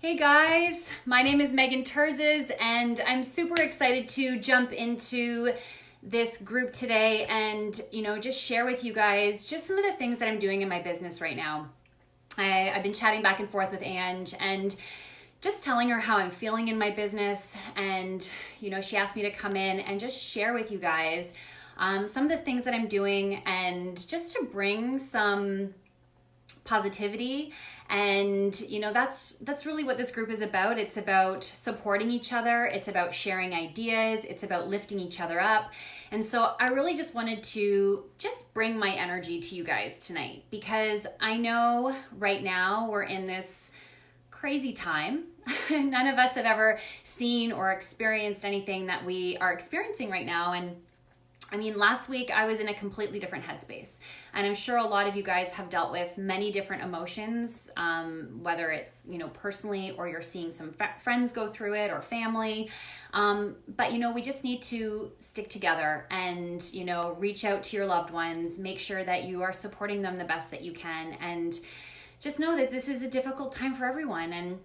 Hey guys, my name is Meaghan Terzis and I'm super excited to jump into this group today and, just share with you guys just some of the things that I'm doing in my business right now. I've been chatting back and forth with Ange and just telling her how I'm feeling in my business, and, she asked me to come in and just share with you guys some of the things that I'm doing and just to bring some positivity. And that's really what this group is about. It's about supporting each other, it's about sharing ideas, it's about lifting each other up. And so I really just wanted to just bring my energy to you guys tonight, because I know right now we're in this crazy time. None of us have ever seen or experienced anything that we are experiencing right now. And last week I was in a completely different headspace, and I'm sure a lot of you guys have dealt with many different emotions, whether it's, personally, or you're seeing some friends go through it, or family. But we just need to stick together and, reach out to your loved ones, make sure that you are supporting them the best that you can, and just know that this is a difficult time for everyone. And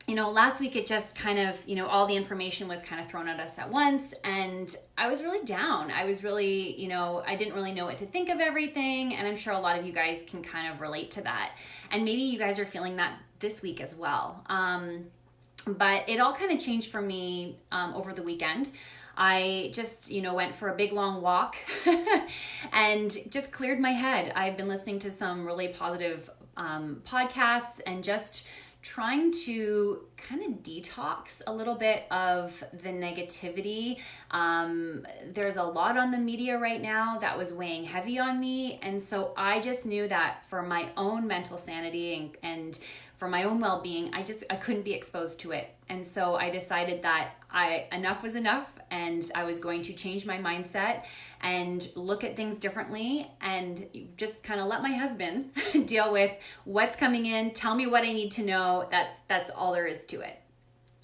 last week it just kind of, all the information was kind of thrown at us at once, and I was really down. I was really, I didn't really know what to think of everything, and I'm sure a lot of you guys can kind of relate to that. And maybe you guys are feeling that this week as well. But it all kind of changed for me over the weekend. I just, went for a big long walk and just cleared my head. I've been listening to some really positive podcasts and just trying to kind of detox a little bit of the negativity. There's a lot on the media right now that was weighing heavy on me. And so I just knew that for my own mental sanity and for my own well-being, I couldn't be exposed to it. And so I decided that enough was enough, and I was going to change my mindset and look at things differently, and just kind of let my husband deal with what's coming in, tell me what I need to know. That's all there is to it.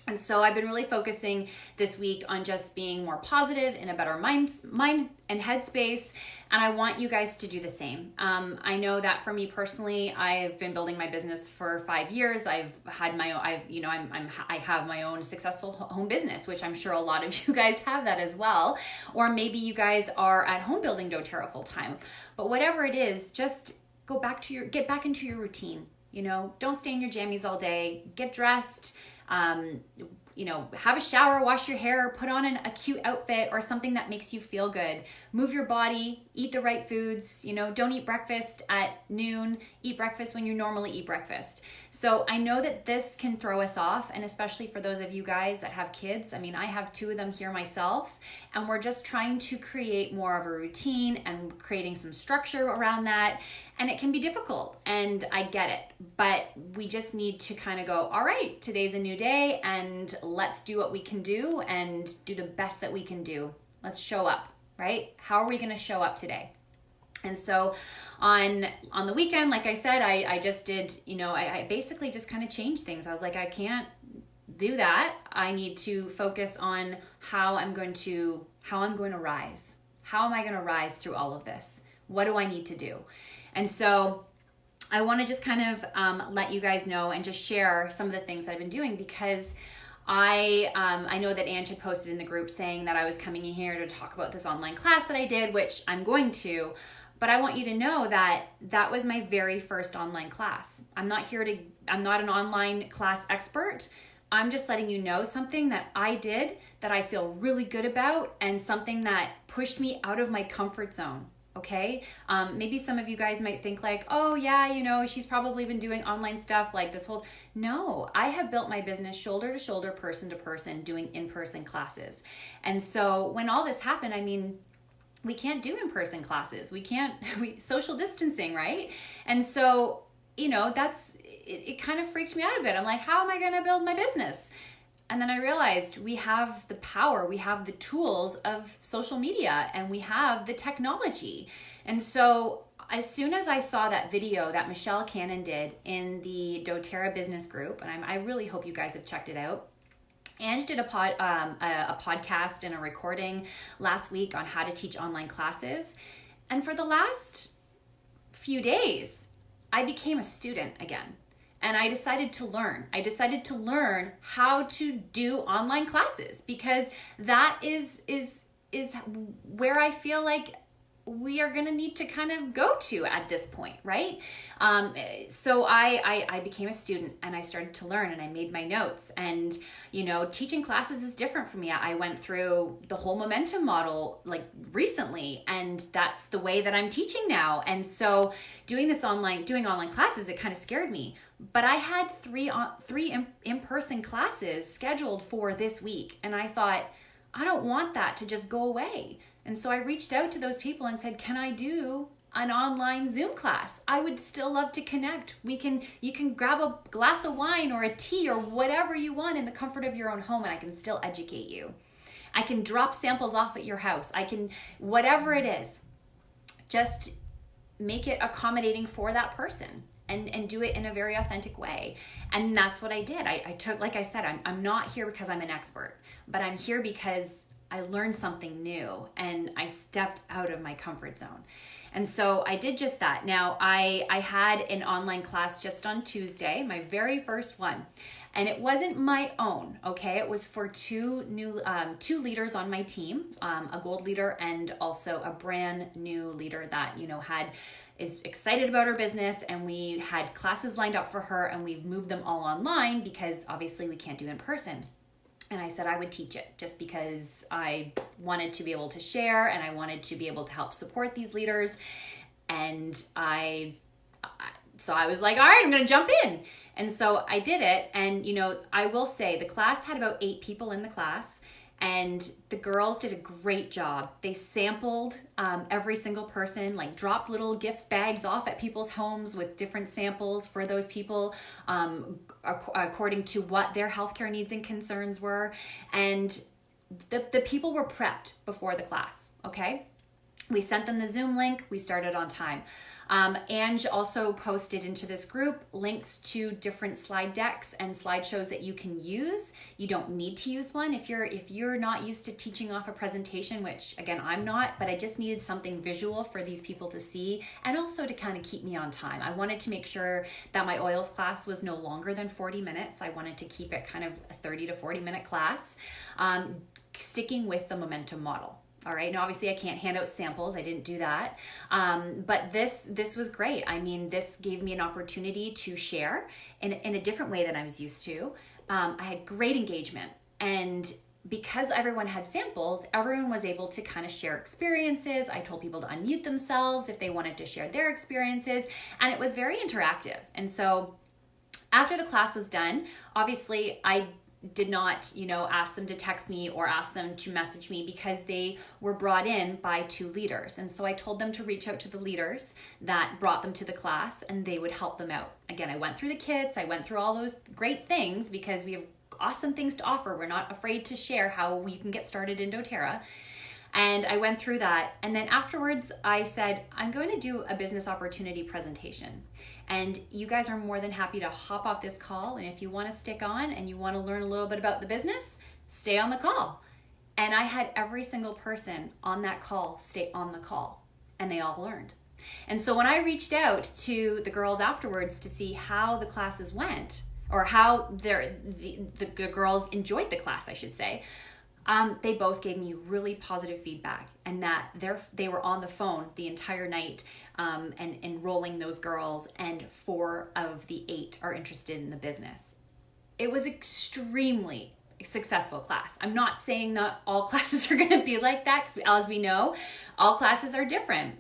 And so I've been really focusing this week on just being more positive, in a better mind and headspace. And I want you guys to do the same. I know that for me personally, I've been building my business for 5 years. I have my own successful home business, which I'm sure a lot of you guys have that as well. Or maybe you guys are at home building doTERRA full time. But whatever it is, just get back into your routine. Don't stay in your jammies all day. Get dressed. Have a shower, wash your hair, put on a cute outfit or something that makes you feel good. Move your body, eat the right foods, don't eat breakfast at noon, eat breakfast when you normally eat breakfast. So I know that this can throw us off, and especially for those of you guys that have kids. I have 2 of them here myself, and we're just trying to create more of a routine and creating some structure around that. And it can be difficult, and I get it, but we just need to kind of go, all right, today's a new day, and let's do what we can do and do the best that we can do. Let's show up, right? How are we going to show up today? And so on the weekend, like I said, I just did, I basically just kind of changed things. I was like, I can't do that. I need to focus on how I'm going to rise. How am I going to rise through all of this? What do I need to do? And so I want to just kind of let you guys know and just share some of the things I've been doing, because I know that Ange had posted in the group saying that I was coming in here to talk about this online class that I did, which I'm going to, but I want you to know that that was my very first online class. I'm not an online class expert. I'm just letting you know something that I did that I feel really good about, and something that pushed me out of my comfort zone. Okay. Maybe some of you guys might think like, oh yeah, she's probably been doing online stuff like this whole. No, I have built my business shoulder to shoulder, person to person, doing in-person classes. And so when all this happened, we can't do in-person classes. We social distancing, right? And so, it kind of freaked me out a bit. I'm like, how am I going to build my business? And then I realized we have the power, we have the tools of social media, and we have the technology. And so as soon as I saw that video that Michelle Cannon did in the doTERRA business group, and I really hope you guys have checked it out. Ange did a podcast and a recording last week on how to teach online classes. And for the last few days, I became a student again. and I decided to learn. I decided to learn how to do online classes, because that is where I feel like we are going to need to kind of go to at this point, right? So I became a student, and I started to learn, and I made my notes. And, teaching classes is different for me. I went through the whole momentum model like recently, and that's the way that I'm teaching now. And so doing online classes, it kind of scared me. But I had three in-person classes scheduled for this week, and I thought, I don't want that to just go away. And so I reached out to those people and said, can I do an online Zoom class? I would still love to connect. You can grab a glass of wine or a tea or whatever you want in the comfort of your own home, and I can still educate you. I can drop samples off at your house. I can, whatever it is, just make it accommodating for that person. And do it in a very authentic way. And that's what I did. I took, like I said, I'm not here because I'm an expert, but I'm here because I learned something new and I stepped out of my comfort zone. And so I did just that. Now, I had an online class just on Tuesday, my very first one. And it wasn't my own, okay? It was for two leaders on my team, a gold leader and also a brand new leader that, is excited about her business, and we had classes lined up for her, and we've moved them all online because obviously we can't do in person. And I said I would teach it just because I wanted to be able to share, and I wanted to be able to help support these leaders. And so I was like, all right, I'm going to jump in. And so I did it. And, I will say the class had about 8 people in the class. And the girls did a great job. They sampled every single person, like dropped little gift bags off at people's homes with different samples for those people according to what their healthcare needs and concerns were. And the people were prepped before the class, okay? We sent them the Zoom link. We started on time. Ange also posted into this group links to different slide decks and slideshows that you can use. You don't need to use one if you're not used to teaching off a presentation, which again, I'm not, but I just needed something visual for these people to see and also to kind of keep me on time. I wanted to make sure that my oils class was no longer than 40 minutes. I wanted to keep it kind of a 30 to 40 minute class, sticking with the momentum model. All right. Now, obviously I can't hand out samples. I didn't do that. But this was great. I mean, this gave me an opportunity to share in a different way than I was used to. I had great engagement, and because everyone had samples, everyone was able to kind of share experiences. I told people to unmute themselves if they wanted to share their experiences, and it was very interactive. And so after the class was done, obviously I did not, ask them to text me or ask them to message me because they were brought in by 2 leaders. And so I told them to reach out to the leaders that brought them to the class, and they would help them out. Again, I went through the kits. I went through all those great things because we have awesome things to offer. We're not afraid to share how you can get started in doTERRA. And I went through that. And then afterwards, I said, I'm going to do a business opportunity presentation. And you guys are more than happy to hop off this call. And if you want to stick on and you want to learn a little bit about the business, stay on the call. And I had every single person on that call stay on the call, and they all learned. And so when I reached out to the girls afterwards to see how the classes went, or how the girls enjoyed the class, I should say, they both gave me really positive feedback, and that they were on the phone the entire night and enrolling those girls, and 4 of the 8 are interested in the business. It was extremely successful class. I'm not saying that all classes are going to be like that, because as we know, all classes are different.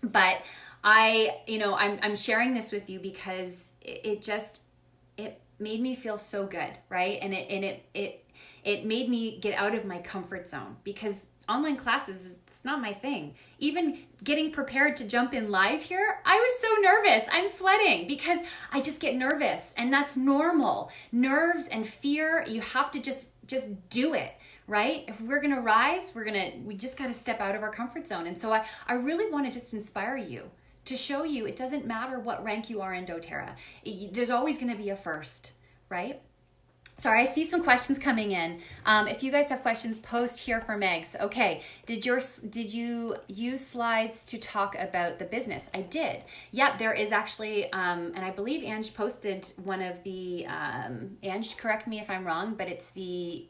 But I'm sharing this with you because it made me feel so good, right? And it made me get out of my comfort zone, because online classes, it's not my thing. Even getting prepared to jump in live here, I was so nervous. I'm sweating because I just get nervous, and that's normal. Nerves and fear, you have to just do it, right? If we're going to rise, we just got to step out of our comfort zone. And so I really want to just inspire you to show you it doesn't matter what rank you are in doTERRA. There's always going to be a first, right? Sorry, I see some questions coming in. If you guys have questions, post here for Megs. Okay, did you use slides to talk about the business? I did. Yep, there is actually, and I believe Ange posted one of the, Ange, correct me if I'm wrong, but it's the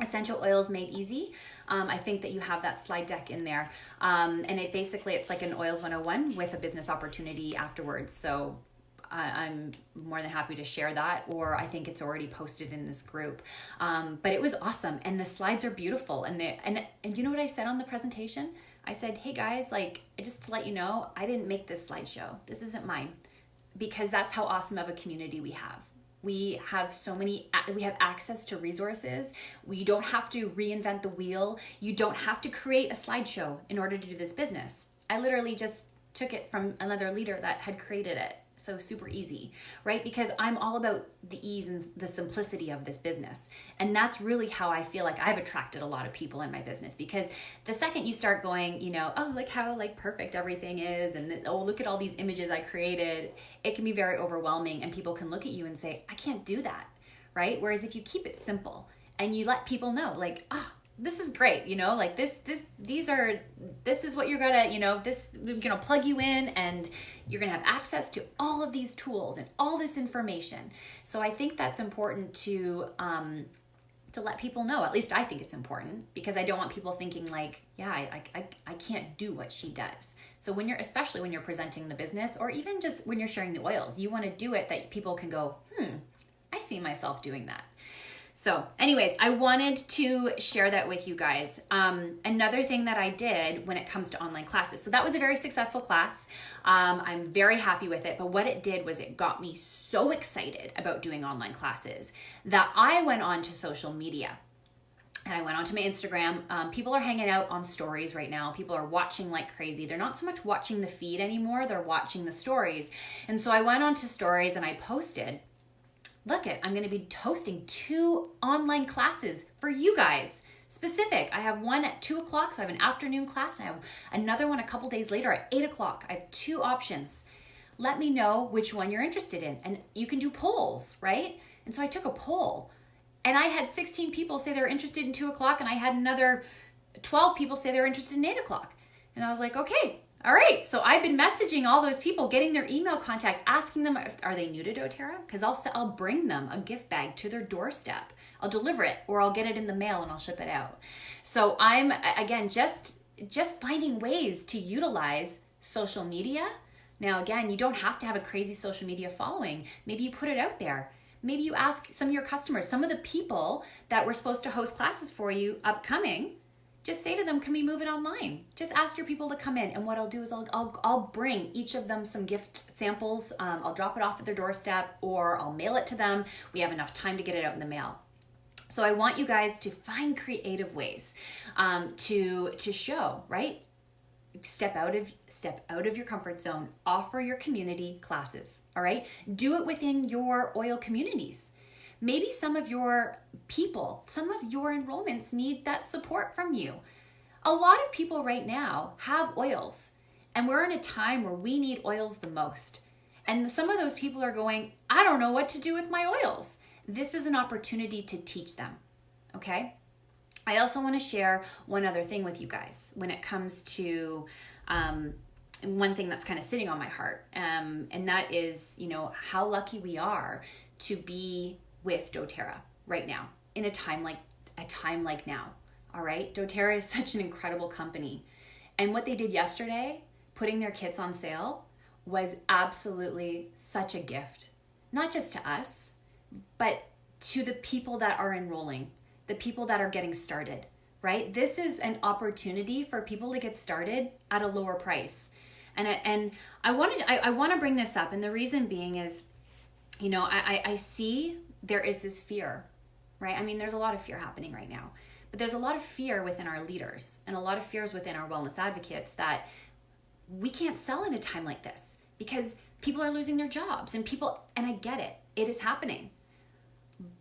Essential Oils Made Easy. I think that you have that slide deck in there. And it's like an Oils 101 with a business opportunity afterwards. So I'm more than happy to share that, or I think it's already posted in this group. But it was awesome, and the slides are beautiful. And you know what I said on the presentation? I said, hey guys, like, just to let you know, I didn't make this slideshow. This isn't mine, because that's how awesome of a community we have. We have we have access to resources. We don't have to reinvent the wheel. You don't have to create a slideshow in order to do this business. I literally just took it from another leader that had created it. So super easy, right? Because I'm all about the ease and the simplicity of this business. And that's really how I feel like I've attracted a lot of people in my business, because the second you start going, oh, like how like perfect everything is, and this, oh, look at all these images I created, it can be very overwhelming, and people can look at you and say, I can't do that, right? Whereas if you keep it simple and you let people know, like, this is great, like this is what you're gonna, plug you in, and you're gonna have access to all of these tools and all this information. So I think that's important to let people know. At least I think it's important, because I don't want people thinking like, yeah, I can't do what she does. So especially when you're presenting the business, or even just when you're sharing the oils, you want to do it that people can go, I see myself doing that. So anyways, I wanted to share that with you guys. Another thing that I did when it comes to online classes. So that was a very successful class. I'm very happy with it. But what it did was it got me so excited about doing online classes that I went on to social media. And I went onto my Instagram. People are hanging out on stories right now. People are watching like crazy. They're not so much watching the feed anymore. They're watching the stories. And so I went onto stories and I posted, I'm going to be hosting 2 online classes for you guys. Specific. I have one at 2 o'clock, so I have an afternoon class. And I have another one a couple days later at 8 o'clock. I have 2 options. Let me know which one you're interested in. And you can do polls, right? And so I took a poll, and I had 16 people say they're interested in 2 o'clock, and I had another 12 people say they're interested in 8 o'clock. And I was like, okay. All right, so I've been messaging all those people, getting their email contact, asking them, are they new to doTERRA? Because I'll bring them a gift bag to their doorstep. I'll deliver it, or I'll get it in the mail and I'll ship it out. So I'm, again, just finding ways to utilize social media. Now, again, you don't have to have a crazy social media following. Maybe you put it out there. Maybe you ask some of your customers, some of the people that were supposed to host classes for you upcoming, just say to them, can we move it online? Just ask your people to come in. And what I'll do is I'll bring each of them some gift samples. I'll drop it off at their doorstep, or I'll mail it to them. We have enough time to get it out in the mail. So I want you guys to find creative ways to show, right? Step out of your comfort zone. Offer your community classes, all right? Do it within your oil communities. Maybe some of your people, some of your enrollments need that support from you. A lot of people right now have oils, and we're in a time where we need oils the most. And some of those people are going, I don't know what to do with my oils. This is an opportunity to teach them, okay? I also want to share one other thing with you guys when it comes to one thing that's kind of sitting on my heart, and that is, how lucky we are to be with doTERRA right now, in a time like now. All right, doTERRA is such an incredible company, and what they did yesterday, putting their kits on sale, was absolutely such a gift, not just to us, but to the people that are enrolling, the people that are getting started. Right, this is an opportunity for people to get started at a lower price, and I want to bring this up, and the reason being is, I see there is this fear, right? I mean, there's a lot of fear happening right now, but there's a lot of fear within our leaders and a lot of fears within our wellness advocates that we can't sell in a time like this because people are losing their jobs and I get it. It is happening.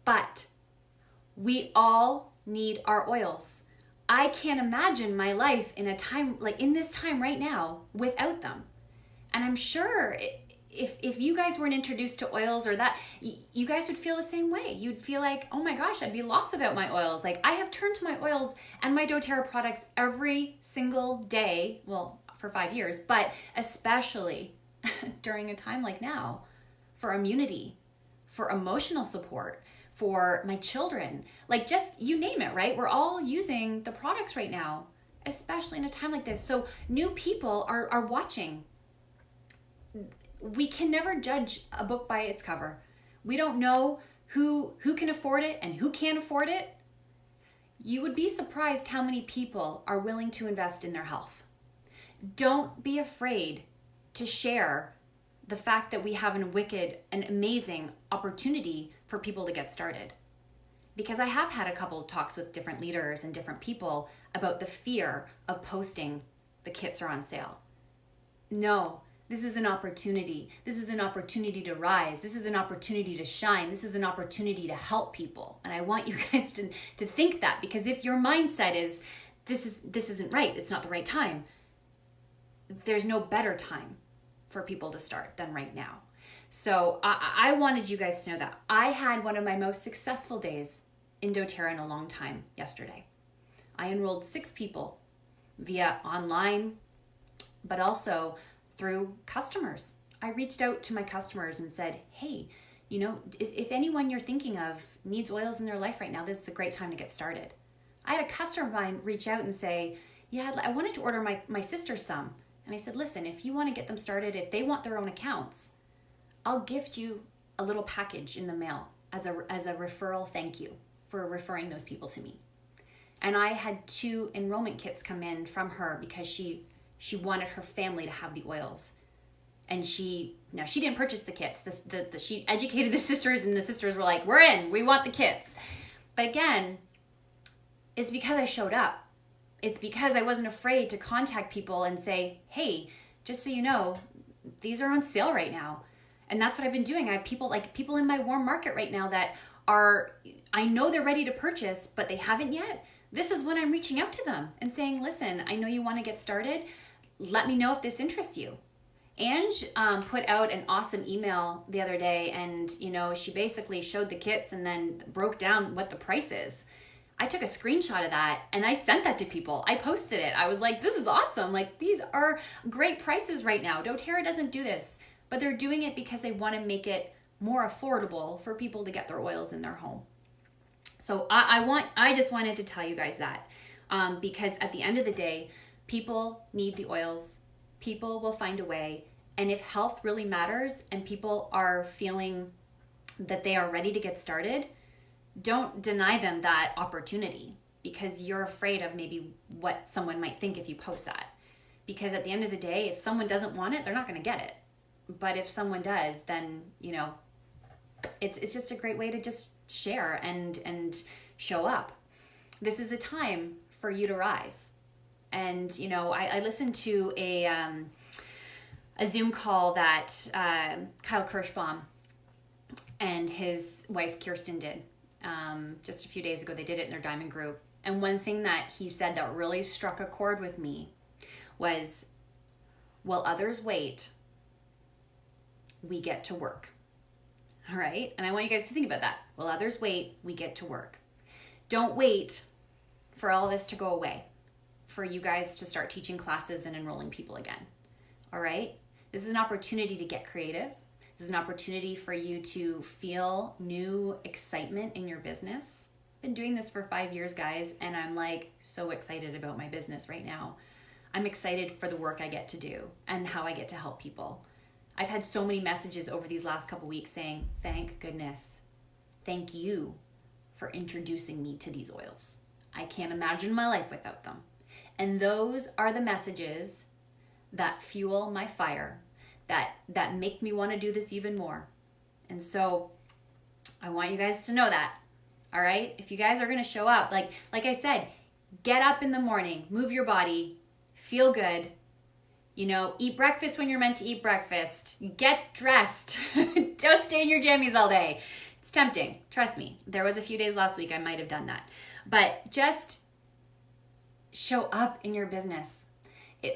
But we all need our oils. I can't imagine my life in a time like in this time right now without them. And I'm sure if you guys weren't introduced to oils or that, you guys would feel the same way. You'd feel like, oh my gosh, I'd be lost without my oils. Like, I have turned to my oils and my doTERRA products every single day, well, for 5 years, but especially during a time like now, for immunity, for emotional support, for my children, like just you name it, right? We're all using the products right now, especially in a time like this. So new people are watching. We can never judge a book by its cover. We don't know who can afford it and who can't afford it. You would be surprised how many people are willing to invest in their health. Don't be afraid to share the fact that we have an amazing opportunity for people to get started. Because I have had a couple of talks with different leaders and different people about the fear of posting the kits are on sale. No, this is an opportunity. This is an opportunity to rise. This is an opportunity to shine. This is an opportunity to help people. And I want you guys to think that, because if your mindset is, this isn't right, it's not the right time, there's no better time for people to start than right now. So I wanted you guys to know that I had one of my most successful days in doTERRA in a long time yesterday. I enrolled 6 people via online, but also through customers. I reached out to my customers and said, hey, if anyone you're thinking of needs oils in their life right now, this is a great time to get started. I had a customer of mine reach out and say, yeah, I wanted to order my sister some. And I said, listen, if you want to get them started, if they want their own accounts, I'll gift you a little package in the mail as a referral thank you for referring those people to me. And I had 2 enrollment kits come in from her because she wanted her family to have the oils. And she didn't purchase the kits. She educated the sisters, and the sisters were like, we're in, we want the kits. But again, it's because I showed up. It's because I wasn't afraid to contact people and say, hey, just so you know, these are on sale right now. And that's what I've been doing. I have people in my warm market right now that I know they're ready to purchase, but they haven't yet. This is when I'm reaching out to them and saying, listen, I know you want to get started. Let me know if this interests you. Ange put out an awesome email the other day, and she basically showed the kits and then broke down what the price is. I took a screenshot of that and I sent that to people. I posted it. I was like, this is awesome. Like, these are great prices right now. doTERRA doesn't do this, but they're doing it because they want to make it more affordable for people to get their oils in their home. So I just wanted to tell you guys that because at the end of the day, people need the oils. People will find a way. And if health really matters and people are feeling that they are ready to get started, don't deny them that opportunity because you're afraid of maybe what someone might think if you post that. Because at the end of the day, if someone doesn't want it, they're not going to get it. But if someone does, then, it's just a great way to just share and show up. This is a time for you to rise. And, I listened to a Zoom call that Kyle Kirschbaum and his wife Kirsten did. Just a few days ago, they did it in their Diamond group. And one thing that he said that really struck a chord with me was, while others wait, we get to work. All right? And I want you guys to think about that. While others wait, we get to work. Don't wait for all this to go away, for you guys to start teaching classes and enrolling people again. All right? This is an opportunity to get creative. This is an opportunity for you to feel new excitement in your business. I've been doing this for 5 years, guys, and I'm like so excited about my business right now. I'm excited for the work I get to do and how I get to help people. I've had so many messages over these last couple weeks saying, thank goodness, thank you for introducing me to these oils. I can't imagine my life without them. And those are the messages that fuel my fire, that make me want to do this even more. And so I want you guys to know that. All right? If you guys are going to show up, like I said, get up in the morning, move your body, feel good, eat breakfast when you're meant to eat breakfast, get dressed. Don't stay in your jammies all day. It's tempting. Trust me. There was a few days last week I might have done that. But just show up in your business.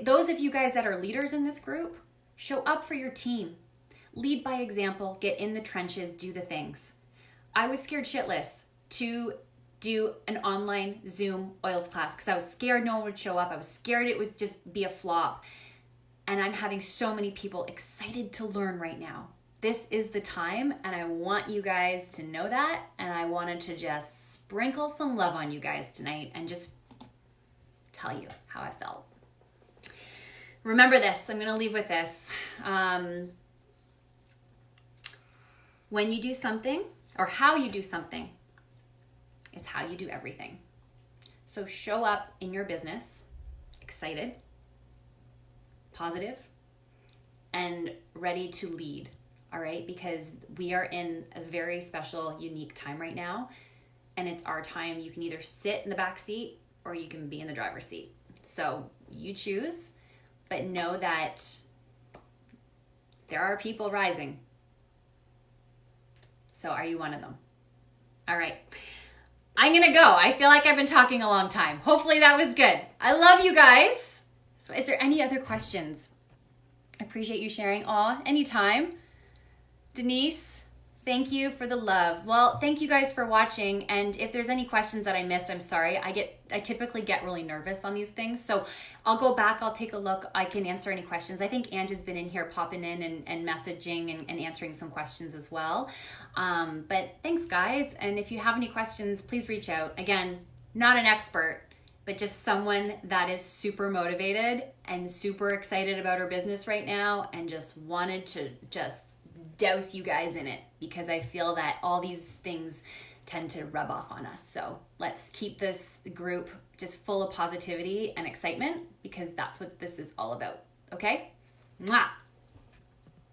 Those of you guys that are leaders in this group, show up for your team. lead by example, get in the trenches, do the things. I was scared shitless to do an online Zoom oils class because I was scared no one would show up. I was scared it would just be a flop. And I'm having so many people excited to learn right now. This is the time, and I want you guys to know that, and I wanted to just sprinkle some love on you guys tonight and just tell you how I felt. Remember this, I'm going to leave with this. When you do something, or how you do something, is how you do everything. So show up in your business excited, positive, and ready to lead, all right? Because we are in a very special, unique time right now, and it's our time. You can either sit in the back seat or you can be in the driver's seat. So you choose, but know that there are people rising. So are you one of them? All right. I'm going to go. I feel like I've been talking a long time. Hopefully that was good. I love you guys. So is there any other questions? I appreciate you sharing. Aw, anytime. Denise, thank you for the love. Well, thank you guys for watching. And if there's any questions that I missed, I'm sorry. I typically get really nervous on these things. So I'll go back, I'll take a look. I can answer any questions. I think Ange has been in here popping in and messaging and answering some questions as well. But thanks guys. And if you have any questions, please reach out. Again, not an expert, but just someone that is super motivated and super excited about her business right now and just wanted to just douse you guys in it, because I feel that all these things tend to rub off on us. So let's keep this group just full of positivity and excitement, because that's what this is all about. Okay? Mwah!